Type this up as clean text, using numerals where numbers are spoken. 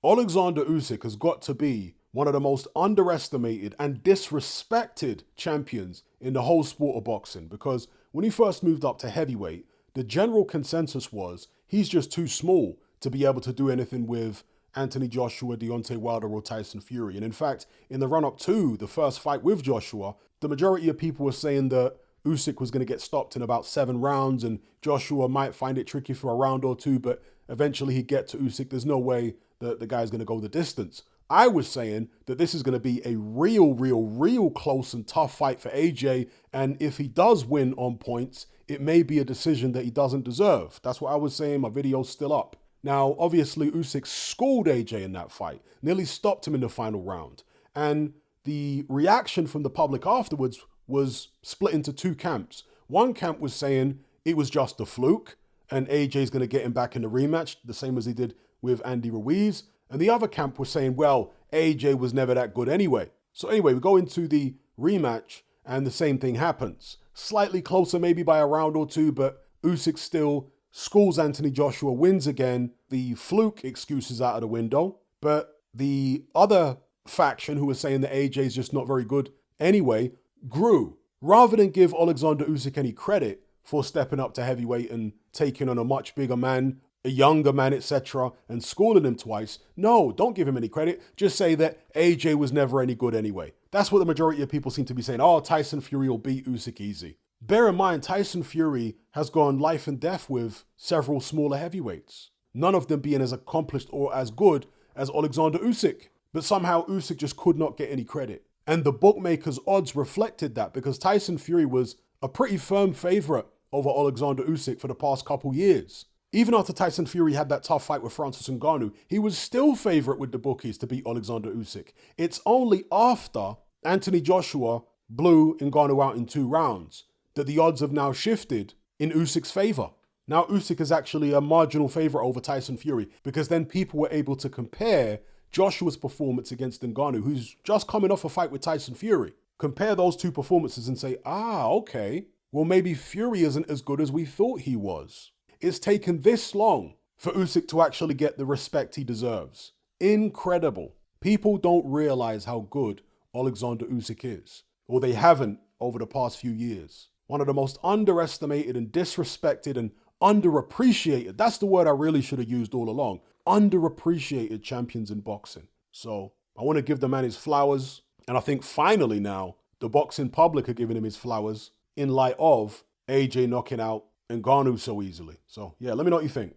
Oleksandr Usyk has got to be one of the most underestimated and disrespected champions in the whole sport of boxing, because when he first moved up to heavyweight, the general consensus was he's just too small to be able to do anything with Anthony Joshua, Deontay Wilder, or Tyson Fury. And in fact, in the run-up to the first fight with Joshua, the majority of people were saying that Usyk was going to get stopped in about 7 rounds and Joshua might find it tricky for a round or two, but eventually he'd get to Usyk. There's no way that the guy's going to go the distance. I was saying that this is going to be a real close and tough fight for AJ. And if he does win on points, it may be a decision that he doesn't deserve. That's what I was saying. My video's still up. Now, obviously, Usyk schooled AJ in that fight, nearly stopped him in the final round. And the reaction from the public afterwards was split into 2 camps. One camp was saying it was just a fluke and AJ's going to get him back in the rematch, the same as he did with Andy Ruiz. And the other camp was saying, well, AJ was never that good anyway. So anyway, we go into the rematch and the same thing happens. Slightly closer, maybe by a round or 2, but Usyk still schools Anthony Joshua, wins again. The fluke excuse is out of the window. But the other faction, who was saying that AJ is just not very good anyway, grew. Rather than give Oleksandr Usyk any credit for stepping up to heavyweight and taking on a much bigger man, a younger man, etc., and schooling him twice, no, don't give him any credit. Just say that AJ was never any good anyway. That's what the majority of people seem to be saying. Oh, Tyson Fury will beat Usyk easy. Bear in mind, Tyson Fury has gone life and death with several smaller heavyweights, none of them being as accomplished or as good as Oleksandr Usyk. But somehow Usyk just could not get any credit. And the bookmakers' odds reflected that, because Tyson Fury was a pretty firm favorite over Oleksandr Usyk for the past couple years. Even after Tyson Fury had that tough fight with Francis Ngannou, he was still favorite with the bookies to beat Oleksandr Usyk. It's only after Anthony Joshua blew Ngannou out in 2 rounds that the odds have now shifted in Usyk's favor. Now Usyk is actually a marginal favorite over Tyson Fury, because then people were able to compare Joshua's performance against Ngannou, who's just coming off a fight with Tyson Fury. Compare those 2 performances and say, okay, well, maybe Fury isn't as good as we thought he was. It's taken this long for Usyk to actually get the respect he deserves. Incredible. People don't realize how good Oleksandr Usyk is, or they haven't over the past few years. One of the most underestimated and disrespected and underappreciated, that's the word I really should have used all along, underappreciated champions in boxing. So I want to give the man his flowers. And I think finally now, the boxing public are giving him his flowers in light of AJ knocking out Ngannou so easily. So yeah, let me know what you think.